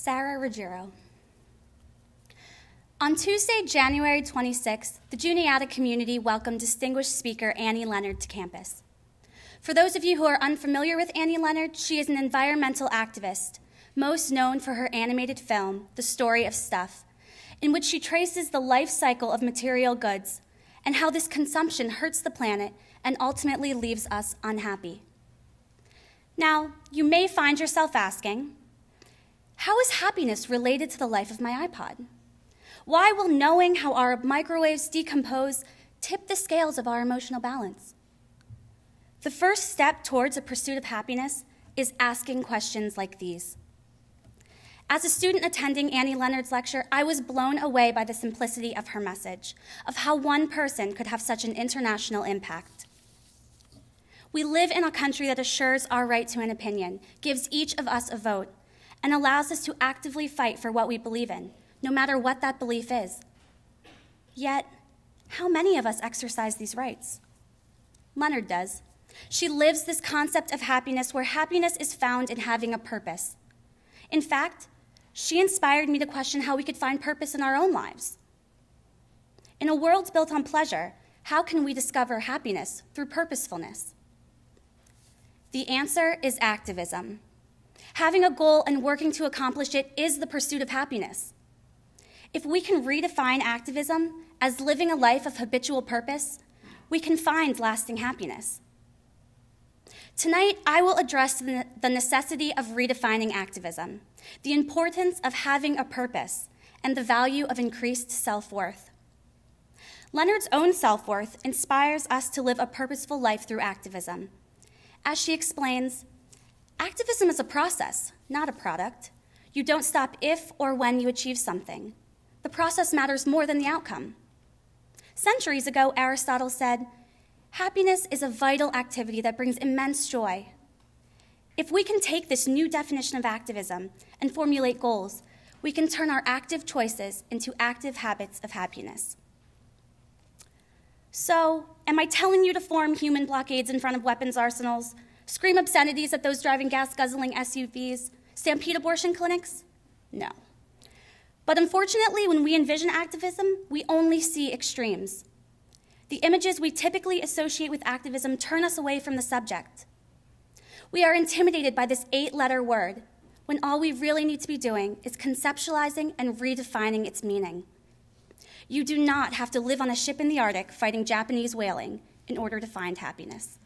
Sarah Ruggiero. On Tuesday, January 26th, the Juniata community welcomed distinguished speaker Annie Leonard to campus. For those of you who are unfamiliar with Annie Leonard, she is an environmental activist, most known for her animated film, The Story of Stuff, in which she traces the life cycle of material goods and how this consumption hurts the planet and ultimately leaves us unhappy. Now, you may find yourself asking, how is happiness related to the life of my iPod? Why will knowing how our microwaves decompose tip the scales of our emotional balance? The first step towards a pursuit of happiness is asking questions like these. As a student attending Annie Leonard's lecture, I was blown away by the simplicity of her message, of how one person could have such an international impact. We live in a country that assures our right to an opinion, gives each of us a vote, and allows us to actively fight for what we believe in, no matter what that belief is. Yet, how many of us exercise these rights? Leonard does. She lives this concept of happiness where happiness is found in having a purpose. In fact, she inspired me to question how we could find purpose in our own lives. In a world built on pleasure, how can we discover happiness through purposefulness? The answer is activism. Having a goal and working to accomplish it is the pursuit of happiness. If we can redefine activism as living a life of habitual purpose, we can find lasting happiness. Tonight, I will address the necessity of redefining activism, the importance of having a purpose, and the value of increased self-worth. Leonard's own self-worth inspires us to live a purposeful life through activism. As she explains, activism is a process, not a product. You don't stop if or when you achieve something. The process matters more than the outcome. Centuries ago, Aristotle said, happiness is a vital activity that brings immense joy. If we can take this new definition of activism and formulate goals, we can turn our active choices into active habits of happiness. So, am I telling you to form human blockades in front of weapons arsenals, scream obscenities at those driving gas-guzzling SUVs, stampede abortion clinics? No. But unfortunately, when we envision activism, we only see extremes. The images we typically associate with activism turn us away from the subject. We are intimidated by this 8-letter word, when all we really need to be doing is conceptualizing and redefining its meaning. You do not have to live on a ship in the Arctic fighting Japanese whaling in order to find happiness.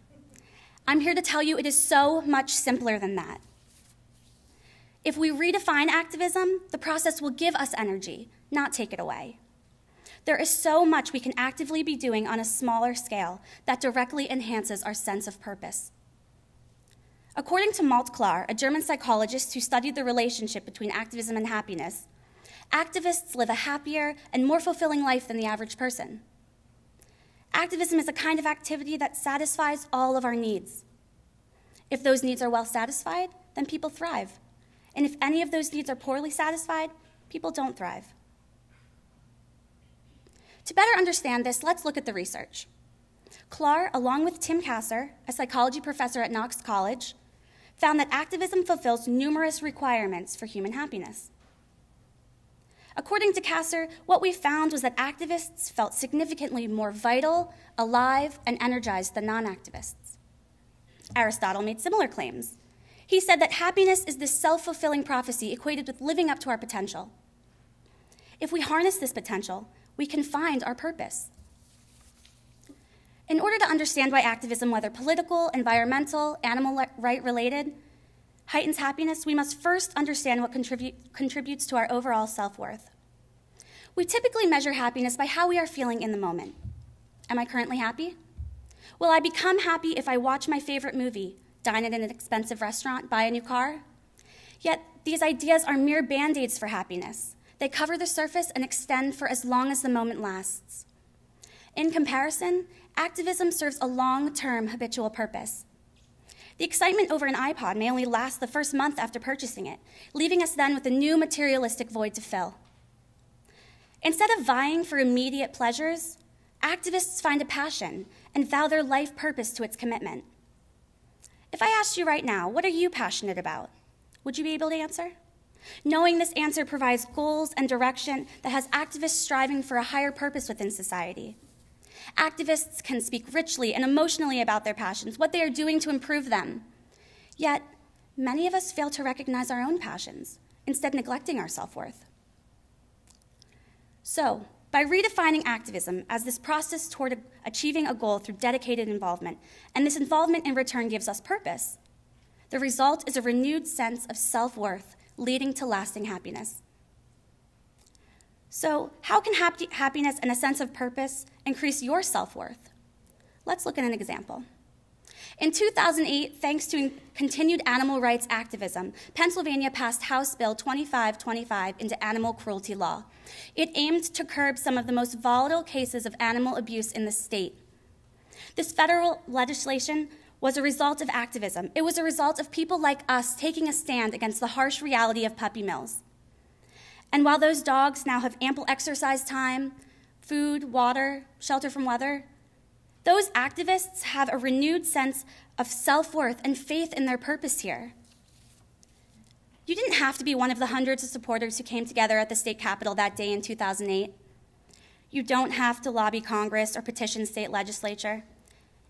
I'm here to tell you it is so much simpler than that. If we redefine activism, the process will give us energy, not take it away. There is so much we can actively be doing on a smaller scale that directly enhances our sense of purpose. According to Malte Klar, a German psychologist who studied the relationship between activism and happiness, activists live a happier and more fulfilling life than the average person. Activism is a kind of activity that satisfies all of our needs. If those needs are well satisfied, then people thrive. And if any of those needs are poorly satisfied, people don't thrive. To better understand this, let's look at the research. Klar, along with Tim Kasser, a psychology professor at Knox College, found that activism fulfills numerous requirements for human happiness. According to Kasser, what we found was that activists felt significantly more vital, alive, and energized than non-activists. Aristotle made similar claims. He said that happiness is this self-fulfilling prophecy equated with living up to our potential. If we harness this potential, we can find our purpose. In order to understand why activism, whether political, environmental, animal right related, heightens happiness, we must first understand what contributes to our overall self-worth. We typically measure happiness by how we are feeling in the moment. Am I currently happy? Will I become happy if I watch my favorite movie, dine at an expensive restaurant, buy a new car? Yet, these ideas are mere band-aids for happiness. They cover the surface and extend for as long as the moment lasts. In comparison, activism serves a long-term habitual purpose. The excitement over an iPod may only last the first month after purchasing it, leaving us then with a new materialistic void to fill. Instead of vying for immediate pleasures, activists find a passion and vow their life purpose to its commitment. If I asked you right now, what are you passionate about? Would you be able to answer? Knowing this answer provides goals and direction that has activists striving for a higher purpose within society. Activists can speak richly and emotionally about their passions, what they are doing to improve them. Yet, many of us fail to recognize our own passions, instead neglecting our self-worth. So, by redefining activism as this process toward achieving a goal through dedicated involvement, and this involvement in return gives us purpose, the result is a renewed sense of self-worth leading to lasting happiness. So, how can happiness and a sense of purpose increase your self-worth? Let's look at an example. In 2008, thanks to continued animal rights activism, Pennsylvania passed House Bill 2525 into animal cruelty law. It aimed to curb some of the most volatile cases of animal abuse in the state. This federal legislation was a result of activism. It was a result of people like us taking a stand against the harsh reality of puppy mills. And while those dogs now have ample exercise time, food, water, shelter from weather, those activists have a renewed sense of self-worth and faith in their purpose here. You didn't have to be one of the hundreds of supporters who came together at the state capitol that day in 2008. You don't have to lobby Congress or petition state legislature.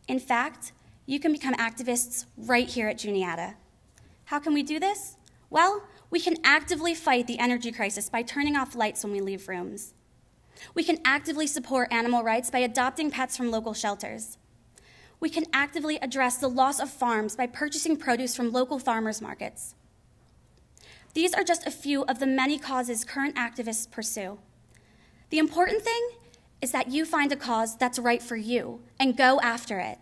In fact, you can become activists right here at Juniata. How can we do this? Well, we can actively fight the energy crisis by turning off lights when we leave rooms. We can actively support animal rights by adopting pets from local shelters. We can actively address the loss of farms by purchasing produce from local farmers markets. These are just a few of the many causes current activists pursue. The important thing is that you find a cause that's right for you and go after it.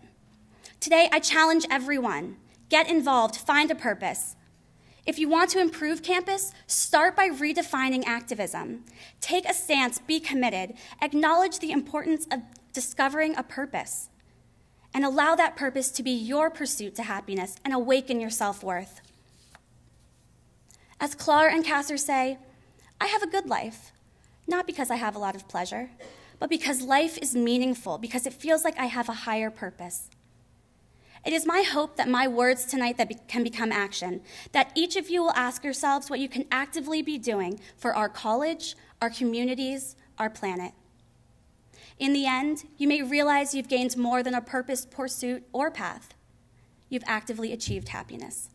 Today, I challenge everyone, get involved, find a purpose. If you want to improve campus, start by redefining activism. Take a stance, be committed, acknowledge the importance of discovering a purpose, and allow that purpose to be your pursuit to happiness and awaken your self-worth. As Clar and Kasser say, I have a good life, not because I have a lot of pleasure, but because life is meaningful, because it feels like I have a higher purpose. It is my hope that my words tonight can become action, that each of you will ask yourselves what you can actively be doing for our college, our communities, our planet. In the end, you may realize you've gained more than a purpose, pursuit, or path. You've actively achieved happiness.